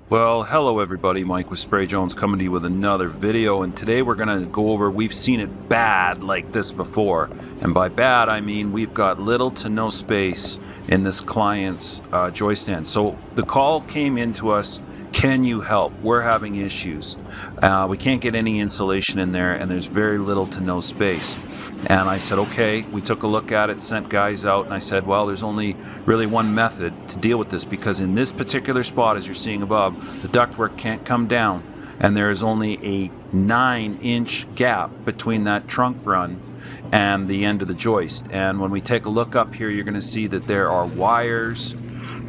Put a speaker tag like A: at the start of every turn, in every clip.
A: Well, hello everybody, Mike with Spray Jones coming to you with another video, and today we're going to go over, we've seen it bad like this before, and by bad I mean we've got little to no space in this client's joist stand. So the call came into us, can you help? We're having issues. We can't get any insulation in there and there's very little to no space. And I said, okay, we took a look at it, sent guys out, and I said, well, there's only really one method to deal with this, because in this particular spot, as you're seeing above, the ductwork can't come down, and there is only a 9-inch gap between that trunk run and the end of the joist. And when we take a look up here, you're going to see that there are wires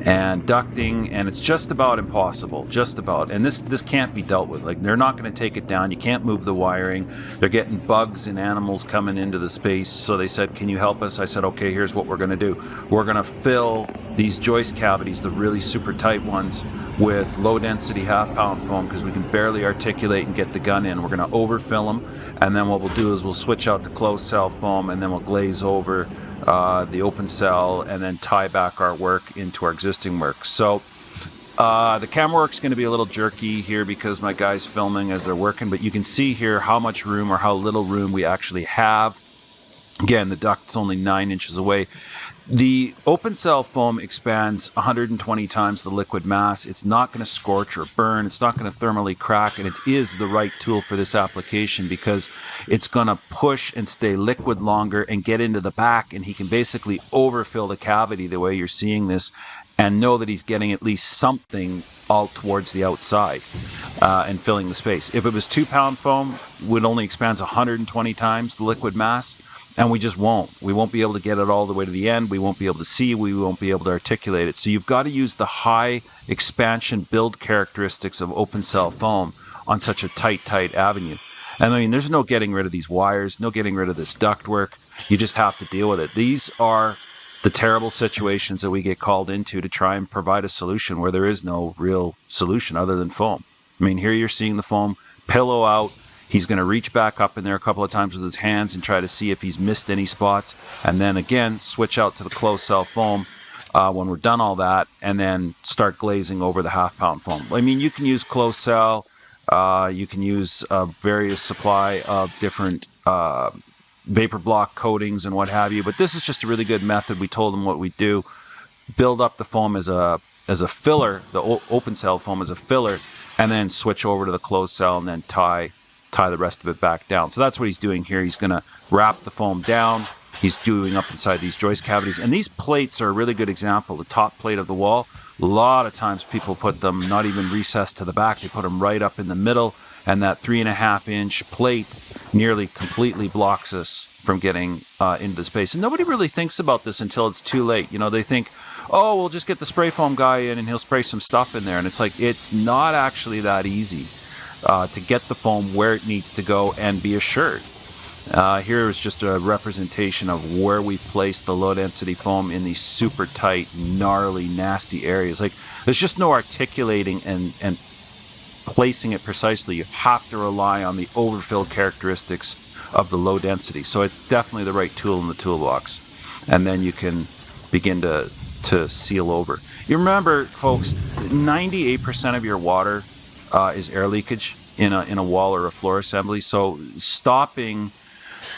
A: and ducting, and it's just about impossible, just about. And this can't be dealt with. Like, they're not going to take it down. You can't move the wiring. They're getting bugs and animals coming into the space. So they said, can you help us? I said, okay, here's what we're going to do. We're going to fill these joist cavities, the really super tight ones, with low density half-pound foam, because we can barely articulate and get the gun in. We're going to overfill them, and then what we'll do is we'll switch out the closed cell foam, and then we'll glaze over the open cell, and then tie back our work into our existing work. So the camera work's going to be a little jerky here because my guy's filming as they're working, but you can see here how much room or how little room we actually have. Again, the duct's only 9 inches away. The open cell foam expands 120 times the liquid mass. It's not going to scorch or burn. It's not going to thermally crack, and it is the right tool for this application because it's going to push and stay liquid longer and get into the back, and he can basically overfill the cavity the way you're seeing this and know that he's getting at least something all towards the outside and filling the space. If it was 2-pound foam, it only expands 120 times the liquid mass. And we just won't. We won't be able to get it all the way to the end. We won't be able to see. We won't be able to articulate it. So you've got to use the high expansion build characteristics of open cell foam on such a tight avenue. And I mean, there's no getting rid of these wires, no getting rid of this ductwork. You just have to deal with it. These are the terrible situations that we get called into to try and provide a solution where there is no real solution other than foam. I mean, here you're seeing the foam pillow out. He's going to reach back up in there a couple of times with his hands and try to see if he's missed any spots. And then again, switch out to the closed cell foam when we're done all that, and then start glazing over the half-pound foam. I mean, you can use closed cell. You can use various supply of different vapor block coatings and what have you. But this is just a really good method. We told them what we do. Build up the foam as a filler, the open cell foam as a filler, and then switch over to the closed cell and then tie the rest of it back down. So that's what he's doing here. He's going to wrap the foam down. He's doing up inside these joist cavities. And these plates are a really good example. The top plate of the wall, a lot of times people put them not even recessed to the back. They put them right up in the middle. And that 3.5-inch plate nearly completely blocks us from getting into the space. And nobody really thinks about this until it's too late. You know, they think, oh, we'll just get the spray foam guy in and he'll spray some stuff in there. And it's like, it's not actually that easy to get the foam where it needs to go and be assured. Here is just a representation of where we place the low density foam in these super tight, gnarly, nasty areas. Like, there's just no articulating and placing it precisely. You have to rely on the overfill characteristics of the low density. So it's definitely the right tool in the toolbox. And then you can begin to seal over. You remember, folks, 98% of your water is air leakage in a wall or a floor assembly. So stopping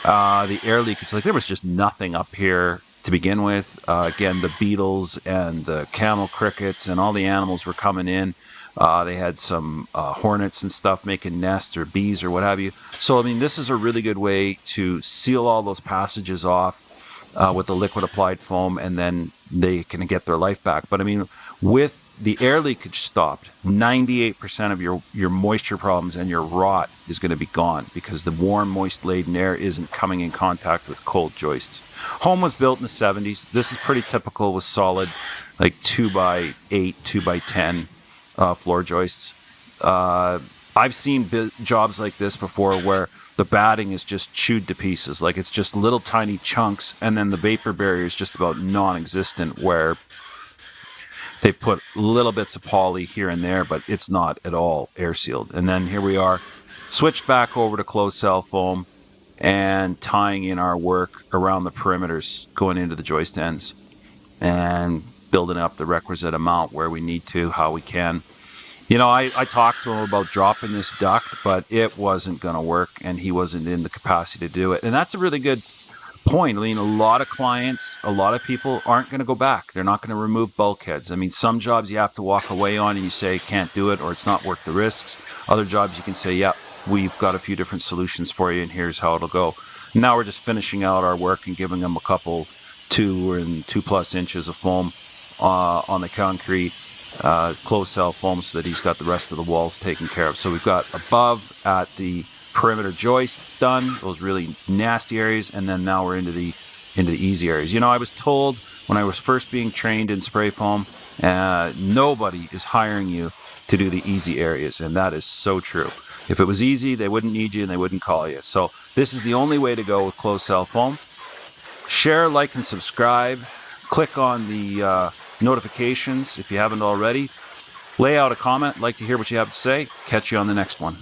A: the air leakage, like there was just nothing up here to begin with. Again, the beetles and the camel crickets and all the animals were coming in. They had some hornets and stuff making nests, or bees or what have you. So, I mean, this is a really good way to seal all those passages off with the liquid applied foam, and then they can get their life back. But I mean, with the air leakage stopped, 98% of your moisture problems and your rot is going to be gone, because the warm, moist laden air isn't coming in contact with cold joists. Home was built in the 70s. This is pretty typical with solid, like 2x8, 2x10 floor joists. I've seen jobs like this before where the batting is just chewed to pieces. Like, it's just little tiny chunks, and then the vapor barrier is just about non-existent, where they put little bits of poly here and there, but it's not at all air sealed. And then here we are, switched back over to closed cell foam and tying in our work around the perimeters going into the joist ends and building up the requisite amount where we need to, how we can. I talked to him about dropping this duct, but it wasn't going to work, and he wasn't in the capacity to do it. And that's a really good point. I mean, a lot of clients, a lot of people aren't going to go back. They're not going to remove bulkheads. I mean, some jobs you have to walk away on and you say can't do it or it's not worth the risks. Other jobs you can say, yeah, we've got a few different solutions for you and here's how it'll go. Now we're just finishing out our work and giving them a couple 2+ inches of foam on the concrete, closed cell foam, so that he's got the rest of the walls taken care of. So we've got above at the perimeter joists done, those really nasty areas, and then now we're into the easy areas. I was told when I was first being trained in spray foam, nobody is hiring you to do the easy areas, and that is so true. If it was easy, they wouldn't need you and they wouldn't call you. So this is the only way to go with closed cell foam. Share, like, and subscribe. Click on the notifications if you haven't already. Lay out a comment. Like to hear what you have to say. Catch you on the next one.